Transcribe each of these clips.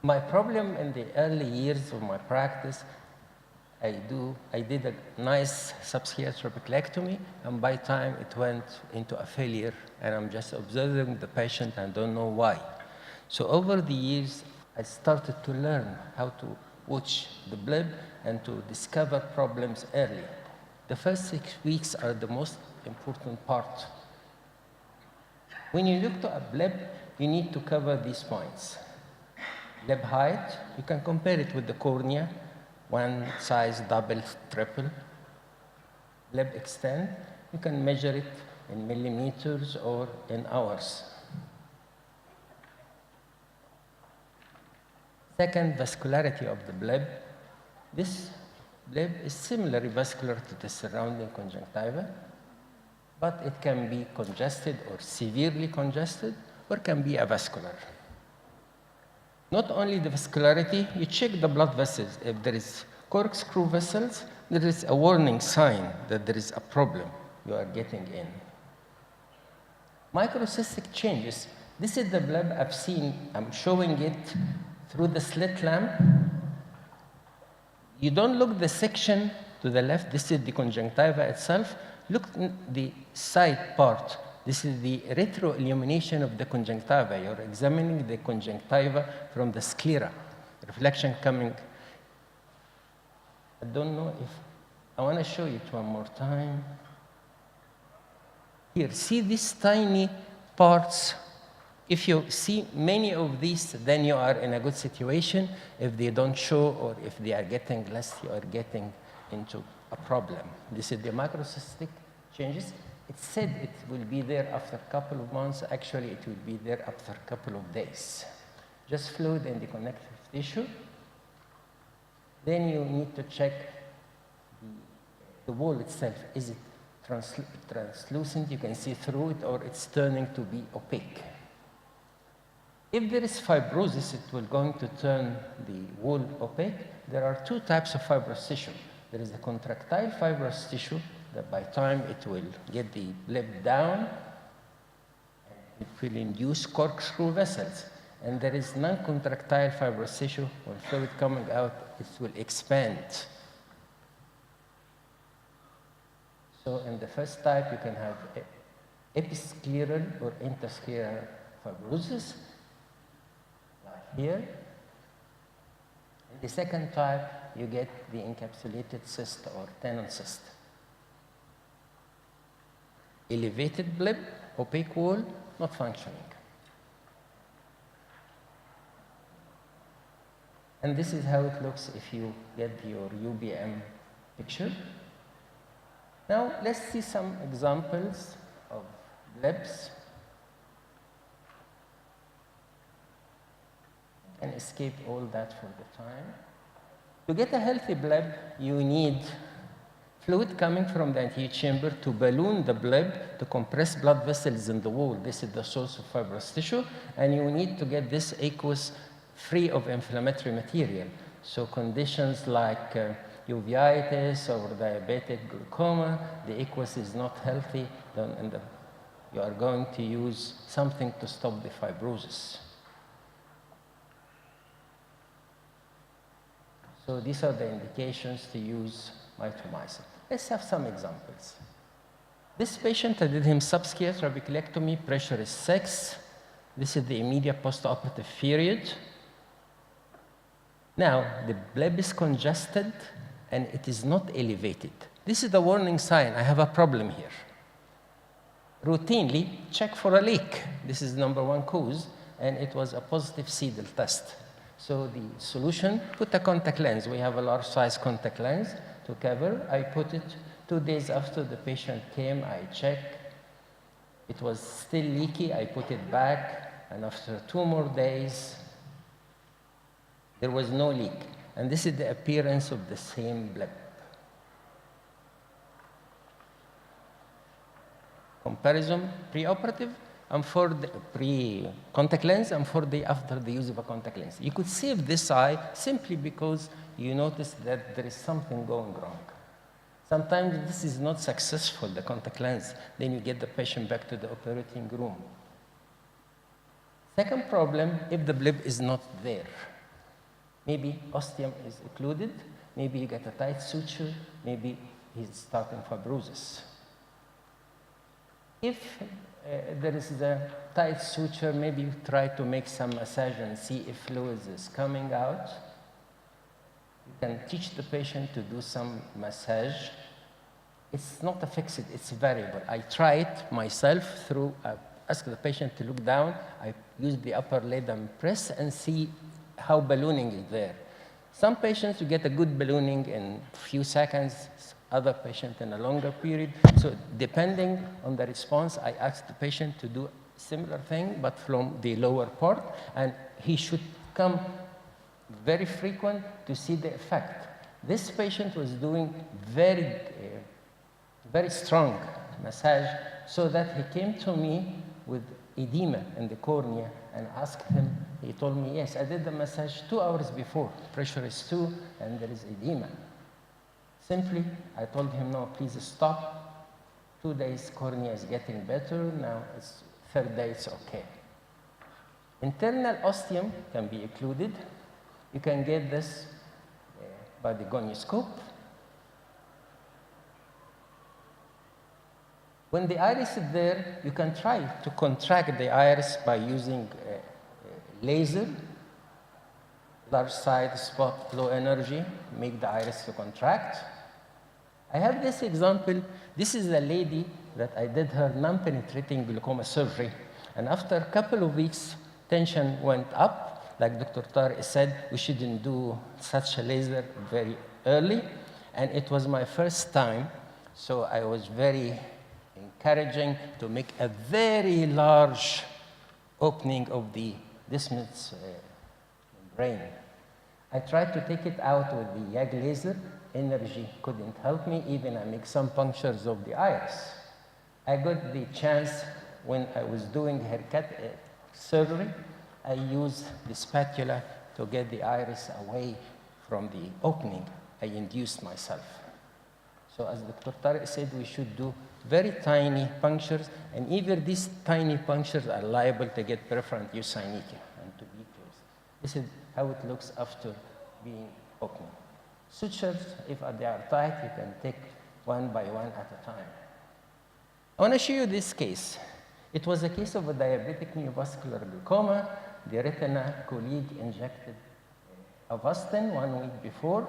My problem in the early years of my practice, I did a nice subscale trabeculectomy, and by the time it went into a failure, and I'm just observing the patient and don't know why. So over the years, I started to learn how to watch the bleb and to discover problems early. The first 6 weeks are the most important part. When you look to a bleb, you need to cover these points. Bleb height, you can compare it with the cornea, one size, double, triple. Bleb extent, you can measure it in millimeters or in hours. Second, vascularity of the bleb. This bleb is similarly vascular to the surrounding conjunctiva, but it can be congested or severely congested, or can be avascular. Not only the vascularity, you check the blood vessels. If there is corkscrew vessels, there is a warning sign that there is a problem you are getting in. Microcystic changes. This is the bleb I've seen. I'm showing it through the slit lamp. You don't look the section to the left. This is the conjunctiva itself. Look at the side part. This is the retroillumination of the conjunctiva. You're examining the conjunctiva from the sclera. Reflection coming. I don't know if, I want to show it one more time. Here, see these tiny parts. If you see many of these, then you are in a good situation. If they don't show or if they are getting less, you are getting into a problem. This is the macrocystic changes. It said it will be there after a couple of months. Actually, it will be there after a couple of days. Just fluid in the connective tissue. Then you need to check the wall itself. Is it translucent? You can see through it, or it's turning to be opaque. If there is fibrosis, it will going to turn the wall opaque. There are two types of fibrous tissue. There is a contractile fibrous tissue that by time it will get the bleb down, it will induce corkscrew vessels. And there is non-contractile fibrous tissue. When fluid coming out, it will expand. So in the first type, you can have episcleral or interscleral fibrosis, like here. In the second type, you get the encapsulated cyst or tenon cyst. Elevated bleb, opaque wall, not functioning. And this is how it looks if you get your UBM picture. Now, let's see some examples of blebs. I can escape all that for the time. To get a healthy bleb, you need fluid coming from the antechamber to balloon the bleb to compress blood vessels in the wall. This is the source of fibrous tissue, and you need to get this aqueous free of inflammatory material. So conditions like uveitis or diabetic glaucoma, the aqueous is not healthy, then you are going to use something to stop the fibrosis. So these are the indications to use mitomycin. Let's have some examples. This patient, I did him subscale trabeculectomy, pressure is 6. This is the immediate postoperative period. Now, the bleb is congested and it is not elevated. This is the warning sign, I have a problem here. Routinely, check for a leak. This is number one cause, and it was a positive Seidel test. So the solution, put a contact lens. We have a large size contact lens to cover. I put it 2 days after the patient came, I checked. It was still leaky, I put it back, and after 2 more days, there was no leak. And this is the appearance of the same bleb. Comparison, preoperative, and for the pre-contact lens, and for the after the use of a contact lens. You could save this eye simply because you notice that there is something going wrong. Sometimes this is not successful, the contact lens. Then you get the patient back to the operating room. Second problem, if the bleb is not there. Maybe ostium is occluded, maybe you get a tight suture, maybe he's starting fibrosis. If there is a tight suture, maybe you try to make some massage and see if fluids is coming out. You can teach the patient to do some massage. It's not a fixed, it's variable. I try it myself through, ask the patient to look down. I use the upper lid and press and see how ballooning is there. Some patients, you get a good ballooning in a few seconds, other patient in a longer period. So depending on the response, I ask the patient to do a similar thing, but from the lower part, and he should come very frequent to see the effect. This patient was doing very strong massage, so that he came to me with edema in the cornea and asked him. He told me, yes, I did the massage 2 hours before. Pressure is 2 and there is edema. Simply, I told him, no, please stop. 2 days, cornea is getting better. Now it's 3rd day, it's okay. Internal ostium can be occluded. You can get this by the gonioscope. When the iris is there, you can try to contract the iris by using laser, large side spot, low energy, make the iris to contract. I have this example. This is a lady that I did her non-penetrating glaucoma surgery. And after a couple of weeks, tension went up. Like Dr. Tariq said, we shouldn't do such a laser very early. And it was my first time, so I was very encouraging to make a very large opening of the Descemet's brain. I tried to take it out with the YAG laser. Energy couldn't help me. Even I make some punctures of the iris. I got the chance when I was doing haircut surgery. I used the spatula to get the iris away from the opening. I induced myself. So as Dr. Tariq said, we should do very tiny punctures, and even these tiny punctures are liable to get perforant eosinophil and to be closed. This is how it looks after being opened. Sutures, if they are tight, you can take one by one at a time. I want to show you this case. It was a case of a diabetic neovascular glaucoma. The retina colleague injected Avastin 1 week before.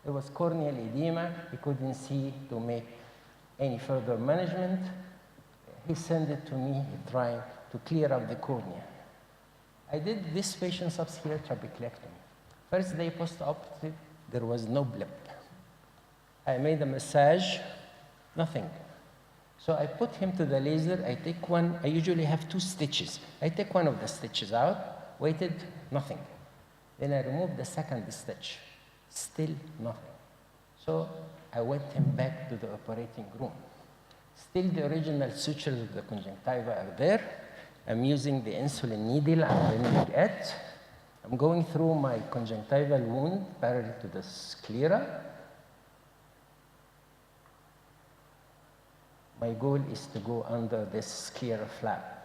There was corneal edema. He couldn't see to make any further management. He sent it to me trying to clear up the cornea. I did this patient's subscleral trabeculectomy. First day post-operative, there was no blip. I made a massage, nothing. So I put him to the laser. I take one, I usually have 2 stitches. I take one of the stitches out, waited, nothing. Then I removed the second stitch, still nothing. So I went him back to the operating room. Still the original sutures of the conjunctiva are there. I'm using the insulin needle, I'm bending it. I'm going through my conjunctival wound parallel to the sclera. My goal is to go under this sclera flap.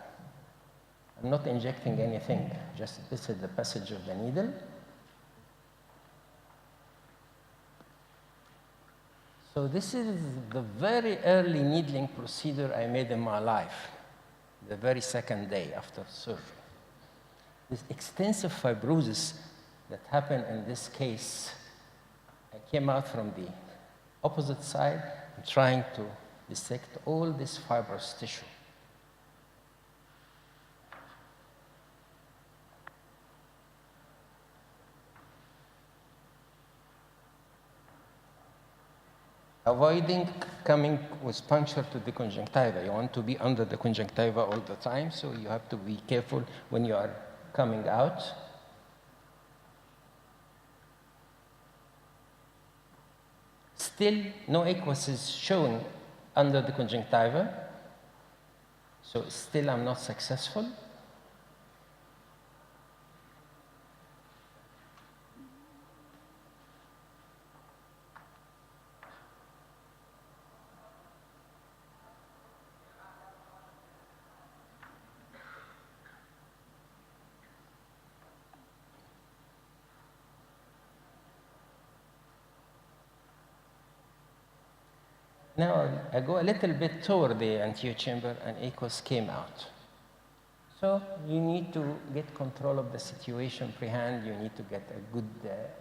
I'm not injecting anything, just this is the passage of the needle. So this is the very early needling procedure I made in my life, the very second day after surgery. This extensive fibrosis that happened in this case, I came out from the opposite side, trying to dissect all this fibrous tissue. Avoiding coming with puncture to the conjunctiva. You want to be under the conjunctiva all the time, so you have to be careful when you are coming out. Still, no aqueous is showing under the conjunctiva, so still I'm not successful. Now I go a little bit toward the anterior chamber and aqueous came out. So you need to get control of the situation prehand. You need to get a good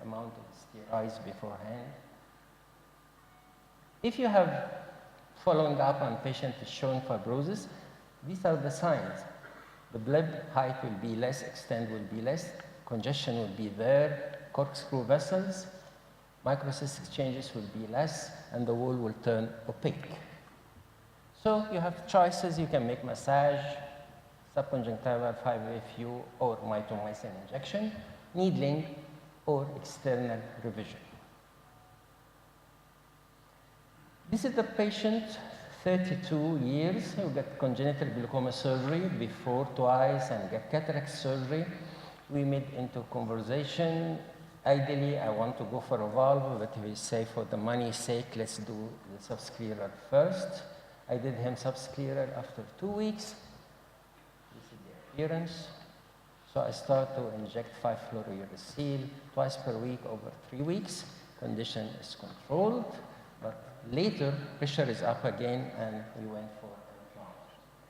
amount of steroids beforehand. If you have following up on patient is showing fibrosis, these are the signs. The blood height will be less, extent will be less, congestion will be there, corkscrew vessels, microcystic changes will be less, and the wall will turn opaque. So you have choices. You can make massage, subconjunctival 5-FU, or mitomycin injection, needling, or external revision. This is the patient, 32 years, who got congenital glaucoma surgery before twice and got cataract surgery. We made into conversation. Ideally, I want to go for a valve, but we say for the money's sake, let's do the subscleral first. I did him subscleral after 2 weeks. This is the appearance. So I start to inject 5-fluorouracil twice per week over 3 weeks. Condition is controlled, but later pressure is up again, and we went for implant.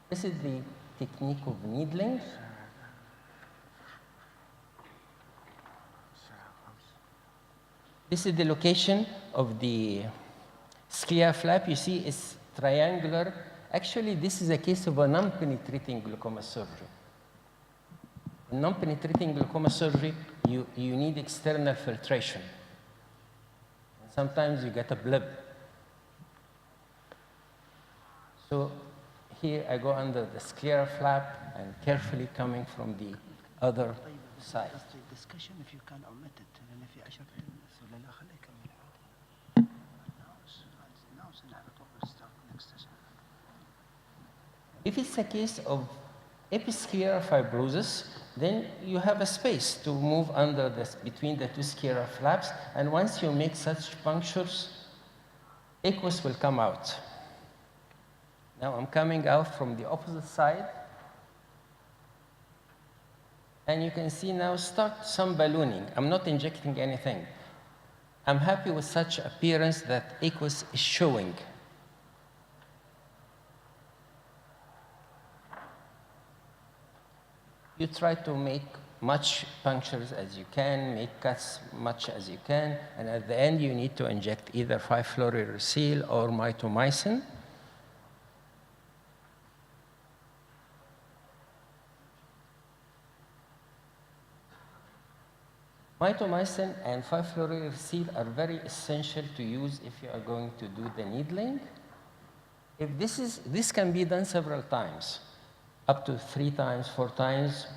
This is the technique of needling. This is the location of the sclera flap. You see it's triangular. Actually, this is a case of a non-penetrating glaucoma surgery. In non-penetrating glaucoma surgery, you need external filtration. And sometimes you get a bleb. So here I go under the sclera flap and carefully coming from the other side. discussion if you can omit it لان في 10 ولا لا خليه يكمل If it's a case of episcleral fibrosis, then you have a space to move under this between the two sclera flaps, and once you make such punctures, aqueous will come out. Now I'm coming out from the opposite side, and you can see now start some ballooning. I'm not injecting anything. I'm happy with such appearance that aqueous is showing. You try to make much punctures as you can, make cuts much as you can, and at the end you need to inject either 5-fluorouracil or mitomycin. Mitomycin and 5-fluorouracil are very essential to use if you are going to do the needling. If this can be done several times, up to 3 times, 4 times.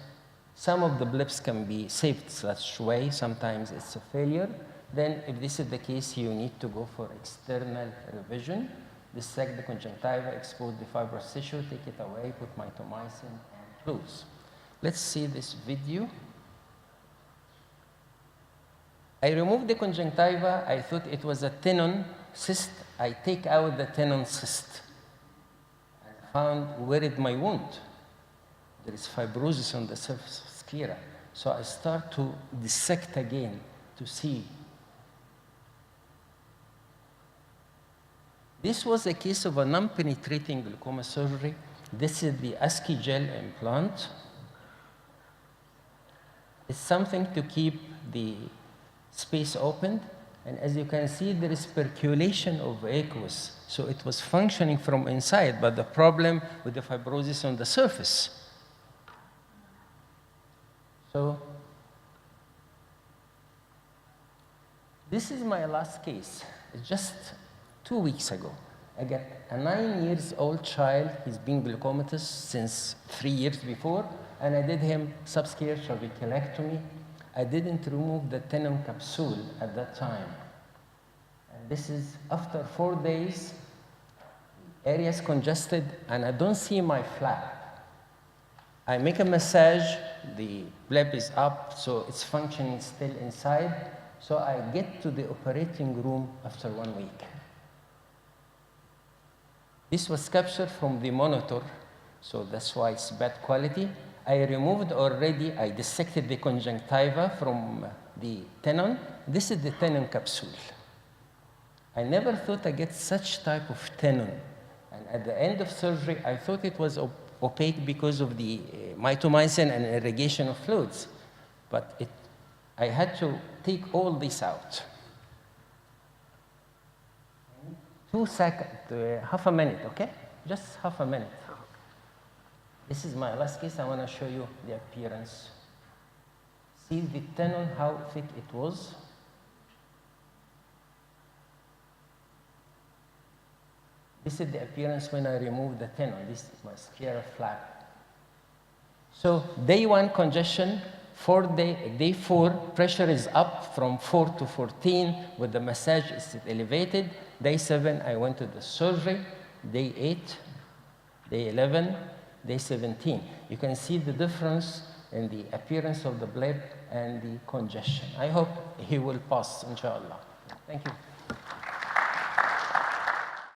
Some of the blips can be saved such way. Sometimes it's a failure. Then if this is the case, you need to go for external revision. Dissect the conjunctiva, expose the fibrous tissue, take it away, put mitomycin, and close. Let's see this video. I removed the conjunctiva. I thought it was a tenon cyst. I take out the tenon cyst. I found where is my wound. There is fibrosis on the surface of sclera. So I start to dissect again to see. This was a case of a non-penetrating glaucoma surgery. This is the ASCII gel implant. It's something to keep the space opened. And as you can see, there is percolation of aqueous. So it was functioning from inside, but the problem with the fibrosis on the surface. So this is my last case. It's just 2 weeks ago. I got a 9-year-old child. He's been glaucomatous since 3 years before, and I did him subscleral trabeculectomy. I didn't remove the tenon capsule at that time. And this is after 4 days, area is congested, and I don't see my flap. I make a massage, the bleb is up, so it's functioning still inside. So I get to the operating room after 1 week. This was captured from the monitor, so that's why it's bad quality. I removed already, I dissected the conjunctiva from the tenon. This is the tenon capsule. I never thought I get such type of tenon. And at the end of surgery, I thought it was opaque because of the mitomycin and irrigation of fluids. But I had to take all this out. 2 seconds, half a minute, okay? Just half a minute. This is my last case. I want to show you the appearance. See the tenon, how thick it was. This is the appearance when I removed the tenon. This is my sclera flap. So day 1 congestion, day 4 pressure is up from 4 to 14 with the massage is elevated. Day 7 I went to the surgery. Day 8, day 11, day 17. You can see the difference in the appearance of the blood and the congestion. I hope he will pass, inshallah. Thank you.